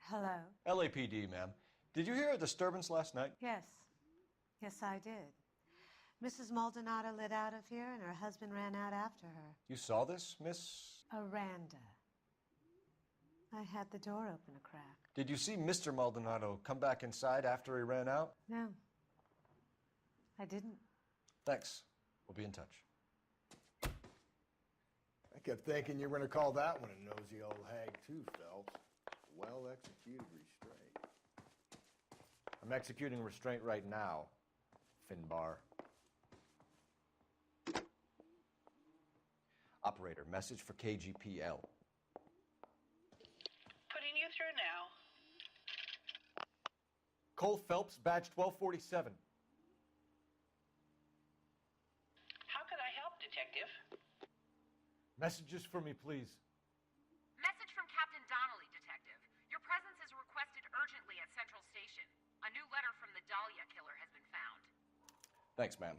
Hello? LAPD, ma'am. Did you hear a disturbance last night? Yes. Yes, I did. Mrs. Maldonado lit out of here, and her husband ran out after her. You saw this, Miss? Aranda. I had the door open a crack. Did you see Mr. Maldonado come back inside after he ran out? No. I didn't. Thanks. We'll be in touch. I kept thinking you were going to call that one a nosy old hag too, Phelps. Well-executed restraint. I'm executing restraint right now, Finbar. Operator, message for KGPL. Putting you through now. Cole Phelps, badge 1247. How could I help, Detective? Messages for me, please. Message from Captain Donnelly, Detective. Your presence is requested urgently at Central Station. A new letter from the Dahlia killer has been found. Thanks, ma'am.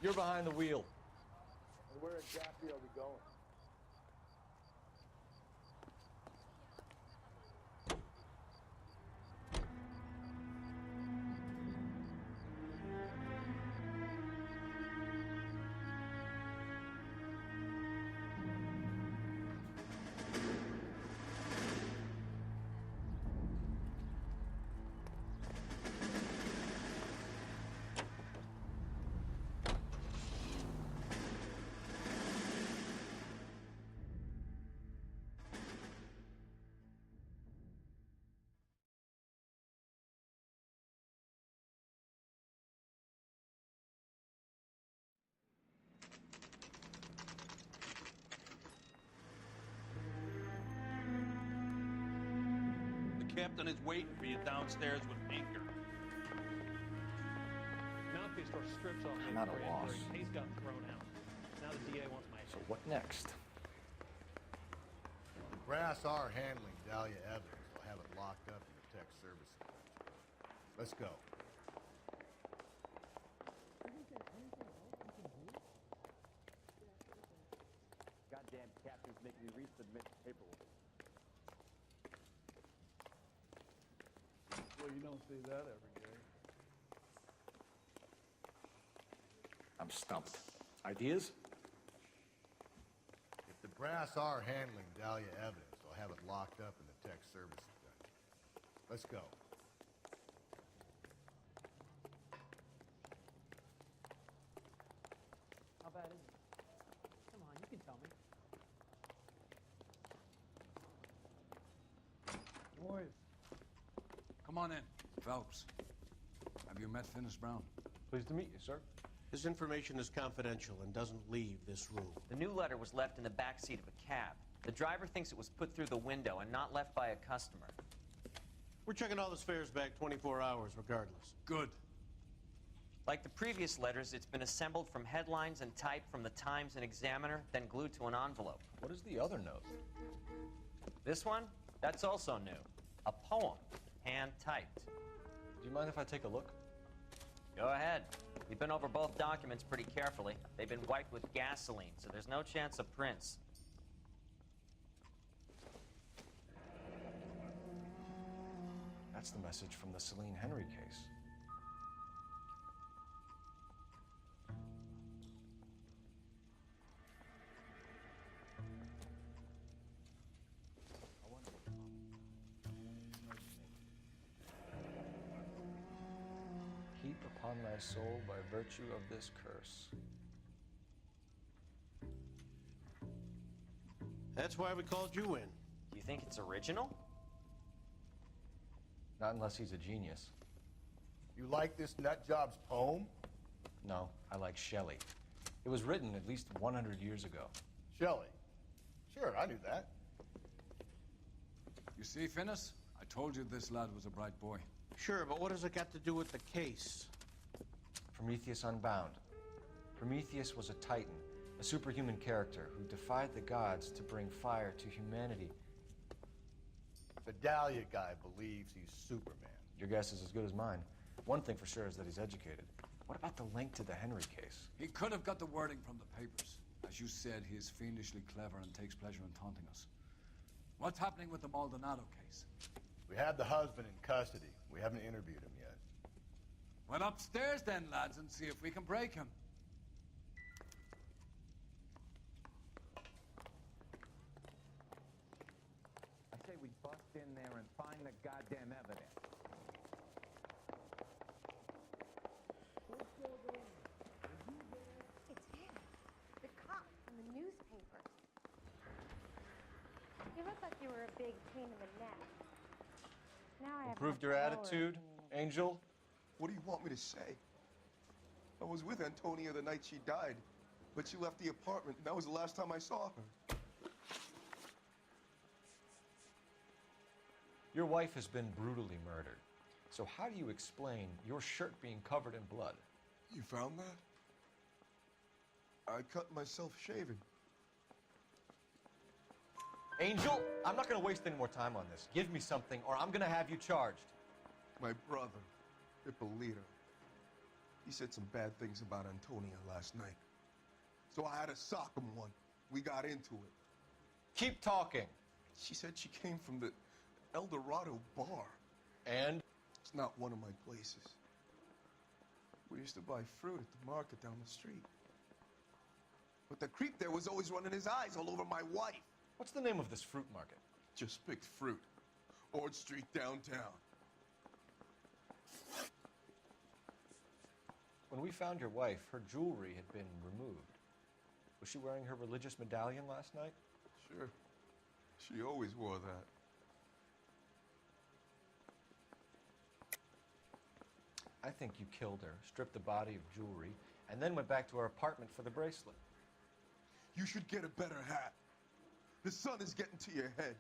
You're behind the wheel. And where exactly are we going? The captain is waiting for you downstairs with anchor. Mouthpiece store strips off I'm at a loss. Case got thrown out. Now the DA wants my So what next? The brass are handling Dahlia evidence. They'll have it locked up in the tech services section. Let's go. Goddamn captains make me resubmit paperwork. Well, you don't see that every day. I'm stumped. Ideas? If the brass are handling Dahlia evidence, they'll have it locked up in the tech services section. Let's go. How bad is it? Come on, you Come on in. Phelps, have you met Finis Brown? Pleased to meet you, sir. This information is confidential and doesn't leave this room. The new letter was left in the back seat of a cab. The driver thinks it was put through the window and not left by a customer. We're checking all the fares back 24 hours regardless. Good. Like the previous letters, it's been assembled from headlines and typed from the Times and Examiner, then glued to an envelope. What is the other note? This one? That's also new. A poem, hand-typed. Do you mind if I take a look? Go ahead. We've been over both documents pretty carefully. They've been wiped with gasoline, so there's no chance of prints. That's the message from the Celine Henry case. Keep upon thy soul by virtue of this curse. That's why we called you in. Do you think it's original? Not unless he's a genius. You like this nutjob's poem? No, I like Shelley. It was written at least 100 years ago. Shelley. Sure, I knew that. You see, Finis? I told you this lad was a bright boy. Sure, but what has it got to do with the case? Prometheus Unbound. Prometheus was a titan, a superhuman character who defied the gods to bring fire to humanity. The Dahlia guy believes he's Superman. Your guess is as good as mine. One thing for sure is that he's educated. What about the link to the Henry case? He could have got the wording from the papers. As you said, he is fiendishly clever and takes pleasure in taunting us. What's happening with the Maldonado case? We have the husband in custody. We haven't interviewed him yet. Well, upstairs then, lads, and see if we can break him. I say we bust in there and find the goddamn evidence. It's him, the cop from the newspaper. You look like you were a big pain in the neck. Now I have Improved much your lower attitude, opinion. Angel? What do you want me to say? I was with Antonia the night she died, but she left the apartment, and that was the last time I saw her. Your wife has been brutally murdered. So how do you explain your shirt being covered in blood? You found that? I cut myself shaving. Angel, I'm not going to waste any more time on this. Give me something, or I'm going to have you charged. My brother, Ippolito, he said some bad things about Antonia last night. So I had to sock him one. We got into it. Keep talking. She said she came from the El Dorado bar. And? It's not one of my places. We used to buy fruit at the market down the street. But the creep there was always running his eyes all over my wife. What's the name of this fruit market? Just picked fruit. Ord Street downtown. When we found your wife, her jewelry had been removed. Was she wearing her religious medallion last night? Sure. She always wore that. I think you killed her, stripped the body of jewelry, and then went back to her apartment for the bracelet. You should get a better hat. The sun is getting to your head.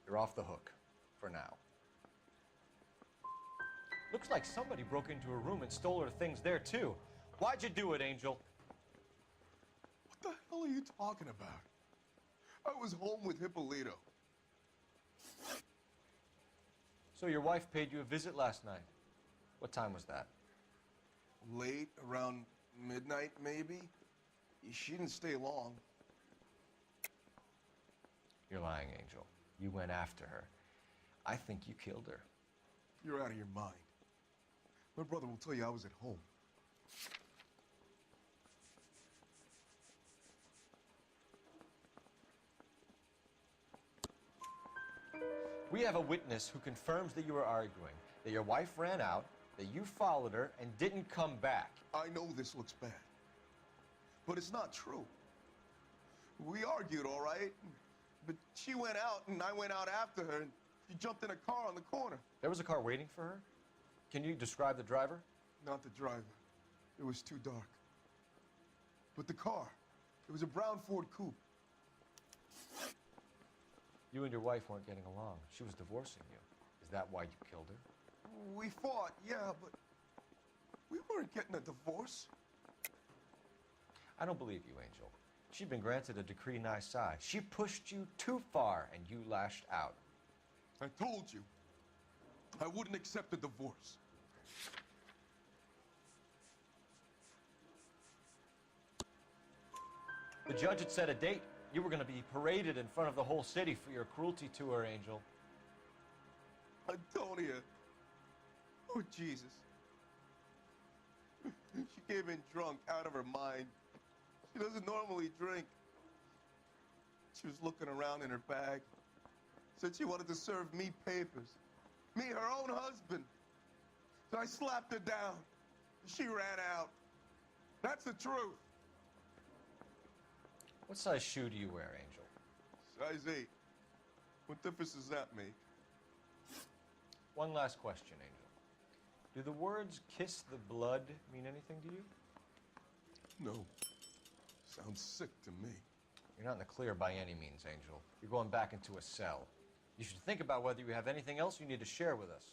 You're off the hook, for now. Looks like somebody broke into her room and stole her things there, too. Why'd you do it, Angel? What the hell are you talking about? I was home with Hippolito. So your wife paid you a visit last night. What time was that? Late, around midnight, maybe? She didn't stay long. You're lying, Angel. You went after her. I think you killed her. You're out of your mind. My brother will tell you I was at home. We have a witness who confirms that you were arguing, that your wife ran out, that you followed her and didn't come back. I know this looks bad, but it's not true. We argued, all right? But she went out, and I went out after her, and she jumped in a car on the corner. There was a car waiting for her? Can you describe the driver? Not the driver. It was too dark. But the car, it was a brown Ford coupe. You and your wife weren't getting along. She was divorcing you. Is that why you killed her? We fought, yeah, but we weren't getting a divorce. I don't believe you, Angel. She'd been granted a decree nisi. She pushed you too far, and you lashed out. I told you, I wouldn't accept a divorce. The judge had set a date. You were going to be paraded in front of the whole city for your cruelty to her, Angel. Antonia. Oh, Jesus. She came in drunk, out of her mind. She doesn't normally drink. She was looking around in her bag. Said she wanted to serve me papers. Me, her own husband. So I slapped her down. She ran out. That's the truth. What size shoe do you wear, Angel? Size 8. What difference does that make? One last question, Angel. Do the words kiss the blood mean anything to you? No. Sounds sick to me. You're not in the clear by any means, Angel. You're going back into a cell. You should think about whether you have anything else you need to share with us.